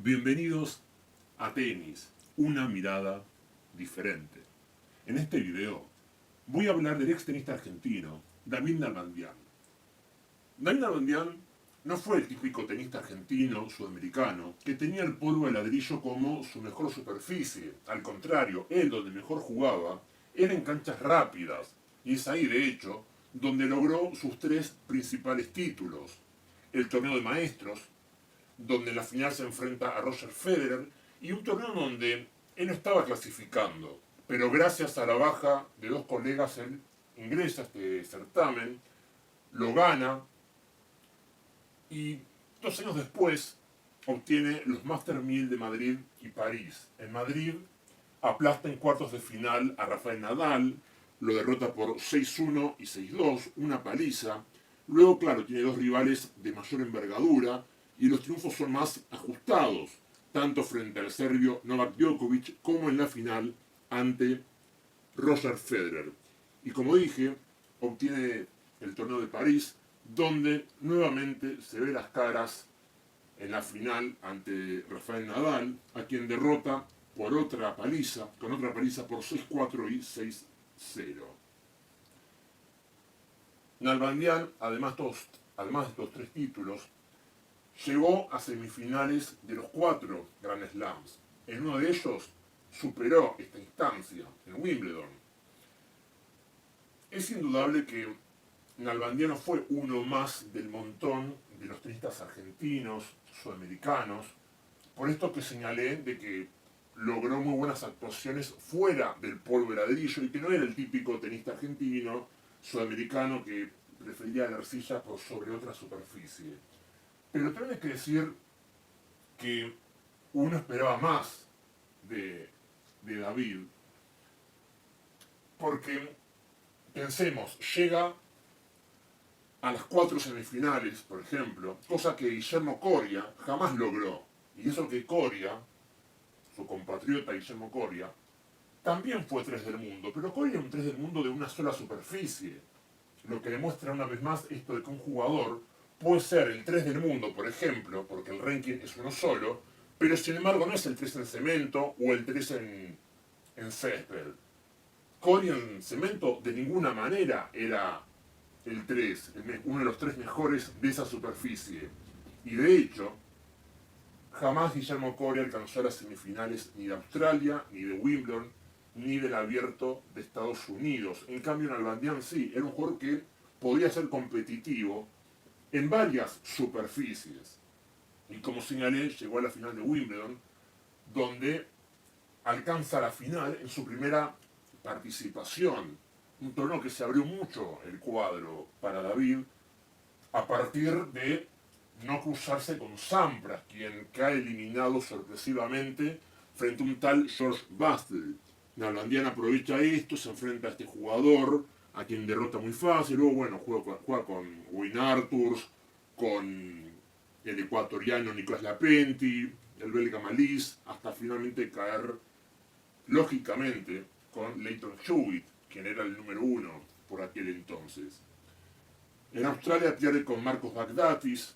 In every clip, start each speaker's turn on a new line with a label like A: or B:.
A: Bienvenidos a Tenis, una mirada diferente. En este video voy a hablar del ex tenista argentino, David Nalbandian. David Nalbandian no fue el típico tenista argentino sudamericano que tenía el polvo de ladrillo como su mejor superficie. Al contrario, él donde mejor jugaba era en canchas rápidas, y es ahí de hecho donde logró sus tres principales títulos: el torneo de maestros, donde en la final se enfrenta a Roger Federer, y un torneo donde él no estaba clasificando, pero gracias a la baja de dos colegas él ingresa a este certamen, lo gana, y 2 años después obtiene los Master 1000 de Madrid y París. En Madrid aplasta en cuartos de final a Rafael Nadal, lo derrota por 6-1 y 6-2, una paliza. Luego, claro, tiene dos rivales de mayor envergadura y los triunfos son más ajustados, tanto frente al serbio Novak Djokovic como en la final ante Roger Federer. Y como dije, obtiene el torneo de París, donde nuevamente se ve las caras en la final ante Rafael Nadal, a quien derrota por otra paliza, con otra paliza por 6-4 y 6-0. Nalbandian, además de estos tres títulos, llegó a semifinales de los 4 Grand Slams. En uno de ellos superó esta instancia, en Wimbledon. Es indudable que Nalbandian no fue uno más del montón de los tenistas argentinos, sudamericanos, por esto que señalé de que logró muy buenas actuaciones fuera del polvo de ladrillo y que no era el típico tenista argentino, sudamericano, que prefería la arcilla por sobre otra superficie. Pero también hay que decir que uno esperaba más de David, porque pensemos, llega a las 4 semifinales, por ejemplo, cosa que Guillermo Coria jamás logró. Y eso que Coria, su compatriota Guillermo Coria, también fue 3 del mundo, pero Coria es un 3 del mundo de una sola superficie. Lo que demuestra una vez más esto de que un jugador puede ser el 3 del mundo, por ejemplo, porque el ranking es uno solo, pero sin embargo no es el 3 en cemento o el 3 en césped. Coria en cemento de ninguna manera era el 3, uno de los 3 mejores de esa superficie. Y de hecho, jamás Guillermo Coria alcanzó las semifinales ni de Australia, ni de Wimbledon, ni del Abierto de Estados Unidos. En cambio, Nalbandian sí, era un jugador que podía ser competitivo en varias superficies. Y como señalé, llegó a la final de Wimbledon, donde alcanza la final en su primera participación. Un torneo que se abrió mucho el cuadro para David a partir de no cruzarse con Sampras, quien cae eliminado sorpresivamente frente a un tal George Bastel. Nalbandian aprovecha esto, se enfrenta a este jugador, a quien derrota muy fácil, luego bueno, juega con Wayne Arthurs, con el ecuatoriano Nicolás Lapenti, el belga Malisse, hasta finalmente caer, lógicamente, con Leighton Hewitt, quien era el número 1 por aquel entonces. En Australia pierde con Marcos Baghdatis.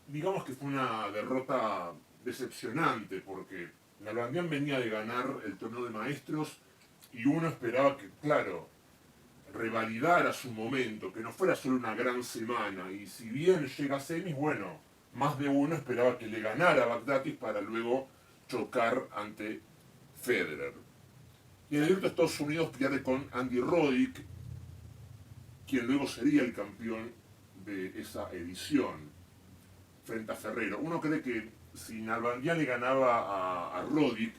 A: Digamos que fue una derrota decepcionante, porque Nalbandian venía de ganar el torneo de maestros y uno esperaba que, claro, revalidara su momento, que no fuera solo una gran semana. Y si bien llega a semis, bueno, más de uno esperaba que le ganara a Baghdatis para luego chocar ante Federer. Y en el Abierto de Estados Unidos pierde con Andy Roddick, quien luego sería el campeón de esa edición, frente a Ferrero. Uno cree que si Nalbandian le ganaba a Roddick,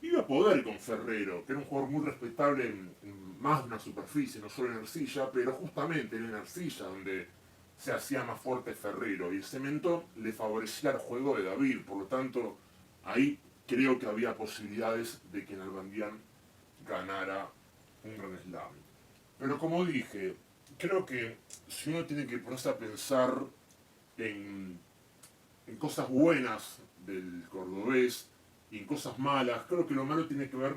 A: iba a poder con Ferrero, que era un jugador muy respetable en más de una superficie, no solo en arcilla, pero justamente en arcilla donde se hacía más fuerte Ferrero, y el cemento le favorecía el juego de David. Por lo tanto, ahí creo que había posibilidades de que Nalbandian ganara un Grand Slam. Pero como dije, creo que si uno tiene que ponerse a pensar en cosas buenas del cordobés y en cosas malas, creo que lo malo tiene que ver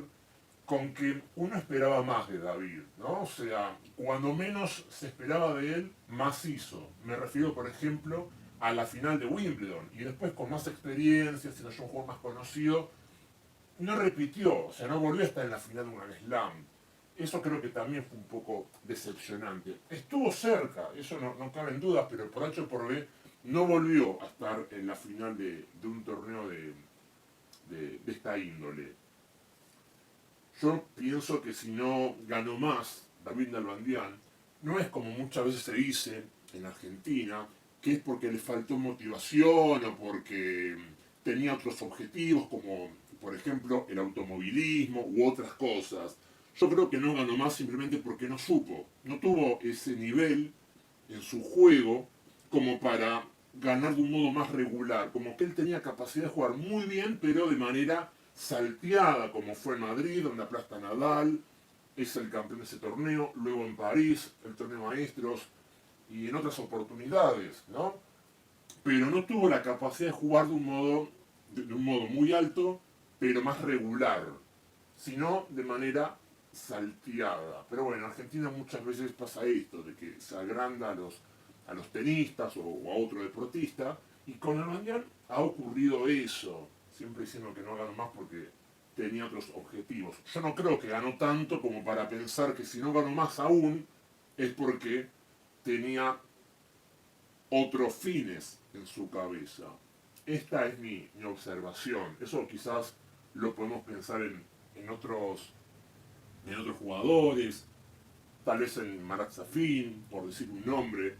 A: con que uno esperaba más de David, ¿no? O sea, cuando menos se esperaba de él, más hizo. Me refiero, por ejemplo, a la final de Wimbledon. Y después con más experiencia, siendo yo un jugador más conocido, no repitió, o sea, no volvió a estar en la final de un Grand Slam. Eso creo que también fue un poco decepcionante. Estuvo cerca, eso no cabe en duda, pero por H o por B no volvió a estar en la final de un torneo de esta índole. Yo pienso que si no ganó más David Nalbandián, no es como muchas veces se dice en Argentina, que es porque le faltó motivación o porque tenía otros objetivos, como por ejemplo el automovilismo u otras cosas. Yo creo que no ganó más simplemente porque no supo, no tuvo ese nivel en su juego como para ganar de un modo más regular, como que él tenía capacidad de jugar muy bien, pero de manera salteada, como fue en Madrid, donde aplasta a Nadal, es el campeón de ese torneo, luego en París, el torneo maestros, y en otras oportunidades, ¿no? Pero no tuvo la capacidad de jugar de un modo muy alto, pero más regular, sino de manera salteada. Pero bueno, en Argentina muchas veces pasa esto, de que se agranda a los tenistas o a otro deportista, y con el Mundial ha ocurrido eso, siempre diciendo que no ganó más porque tenía otros objetivos. Yo no creo que ganó tanto como para pensar que si no ganó más aún es porque tenía otros fines en su cabeza. Esta es mi observación. Eso quizás lo podemos pensar en otros jugadores, tal vez en Marat Safin, por decir un nombre,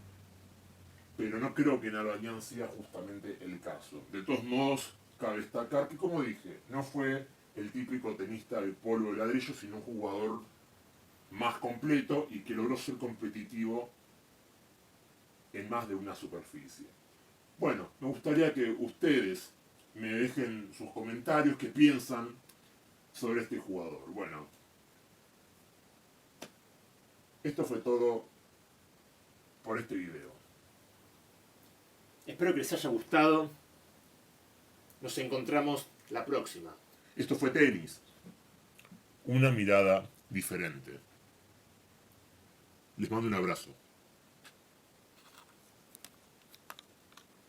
A: pero no creo que en Nalbandián sea justamente el caso. De todos modos, cabe destacar que, como dije, no fue el típico tenista de polvo de ladrillo, sino un jugador más completo y que logró ser competitivo en más de una superficie. Bueno, me gustaría que ustedes me dejen sus comentarios, qué piensan sobre este jugador. Bueno, esto fue todo por este video.
B: Espero que les haya gustado. Nos encontramos la próxima.
A: Esto fue tenis. Una mirada diferente. Les mando un abrazo.